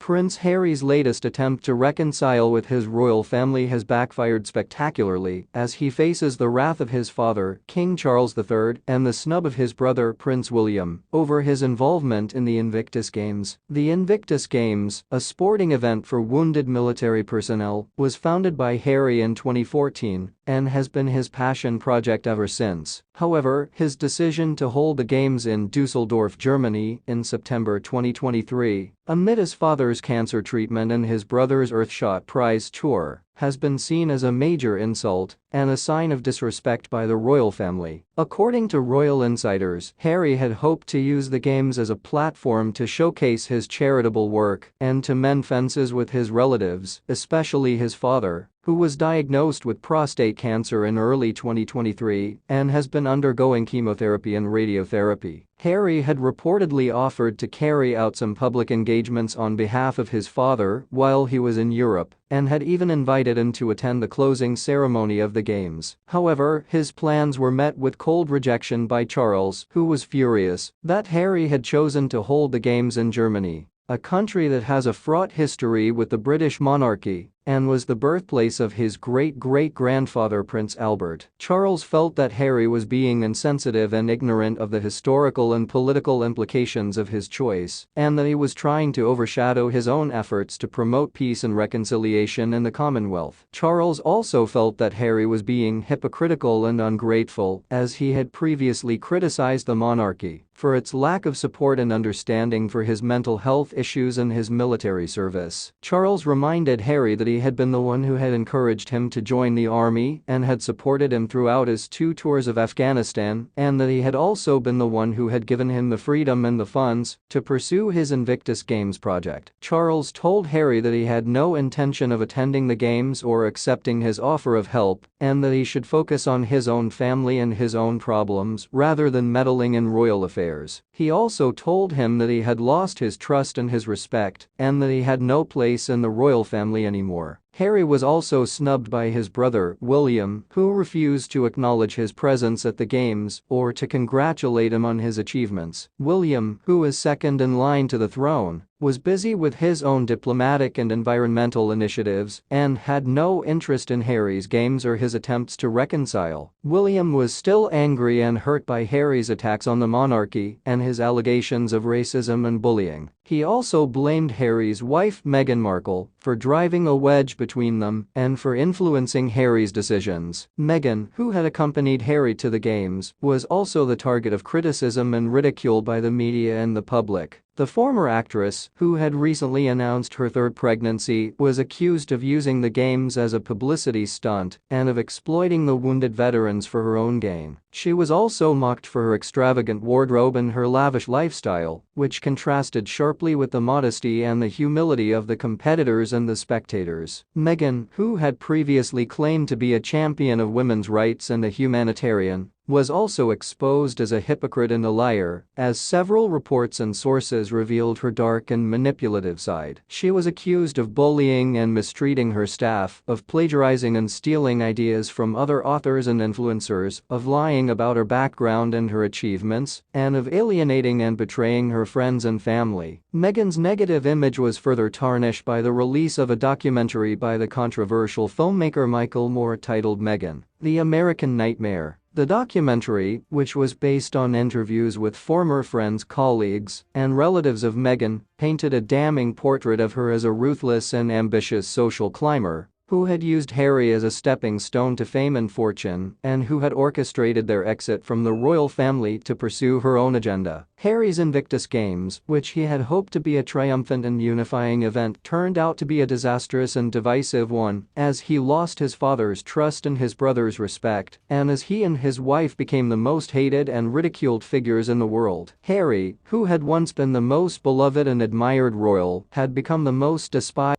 Prince Harry's latest attempt to reconcile with his royal family has backfired spectacularly as he faces the wrath of his father, King Charles III, and the snub of his brother, Prince William, over his involvement in the Invictus Games. The Invictus Games, a sporting event for wounded military personnel, was founded by Harry in 2014 and has been his passion project ever since. However, his decision to hold the games in Dusseldorf, Germany, in September 2023, amid his father's cancer treatment and his brother's Earthshot Prize tour, has been seen as a major insult and a sign of disrespect by the royal family. According to royal insiders, Harry had hoped to use the games as a platform to showcase his charitable work and to mend fences with his relatives, especially his father, who was diagnosed with prostate cancer in early 2023 and has been undergoing chemotherapy and radiotherapy. Harry had reportedly offered to carry out some public engagements on behalf of his father while he was in Europe and had even invited him to attend the closing ceremony of the games. However, his plans were met with cold rejection by Charles, who was furious that Harry had chosen to hold the games in Germany, a country that has a fraught history with the British monarchy and was the birthplace of his great-great-grandfather Prince Albert. Charles felt that Harry was being insensitive and ignorant of the historical and political implications of his choice, and that he was trying to overshadow his own efforts to promote peace and reconciliation in the Commonwealth. Charles also felt that Harry was being hypocritical and ungrateful, as he had previously criticized the monarchy for its lack of support and understanding for his mental health issues and his military service. Charles reminded Harry that he had been the one who had encouraged him to join the army and had supported him throughout his 2 tours of Afghanistan, and that he had also been the one who had given him the freedom and the funds to pursue his Invictus Games project. Charles told Harry that he had no intention of attending the games or accepting his offer of help, and that he should focus on his own family and his own problems rather than meddling in royal affairs. He also told him that he had lost his trust and his respect, and that he had no place in the royal family anymore. Harry was also snubbed by his brother, William, who refused to acknowledge his presence at the games or to congratulate him on his achievements. William, who is second in line to the throne, was busy with his own diplomatic and environmental initiatives and had no interest in Harry's games or his attempts to reconcile. William was still angry and hurt by Harry's attacks on the monarchy and his allegations of racism and bullying. He also blamed Harry's wife, Meghan Markle, for driving a wedge between them and for influencing Harry's decisions. Meghan, who had accompanied Harry to the games, was also the target of criticism and ridicule by the media and the public. The former actress, who had recently announced her 3rd pregnancy, was accused of using the games as a publicity stunt and of exploiting the wounded veterans for her own gain. She was also mocked for her extravagant wardrobe and her lavish lifestyle, which contrasted sharply with the modesty and the humility of the competitors and the spectators. Meghan, who had previously claimed to be a champion of women's rights and a humanitarian, was also exposed as a hypocrite and a liar, as several reports and sources revealed her dark and manipulative side. She was accused of bullying and mistreating her staff, of plagiarizing and stealing ideas from other authors and influencers, of lying about her background and her achievements, and of alienating and betraying her friends and family. Meghan's negative image was further tarnished by the release of a documentary by the controversial filmmaker Michael Moore titled Meghan: The American Nightmare. The documentary, which was based on interviews with former friends, colleagues, and relatives of Meghan, painted a damning portrait of her as a ruthless and ambitious social climber who had used Harry as a stepping stone to fame and fortune and who had orchestrated their exit from the royal family to pursue her own agenda. Harry's Invictus Games, which he had hoped to be a triumphant and unifying event, turned out to be a disastrous and divisive one, as he lost his father's trust and his brother's respect, and as he and his wife became the most hated and ridiculed figures in the world. Harry, who had once been the most beloved and admired royal, had become the most despised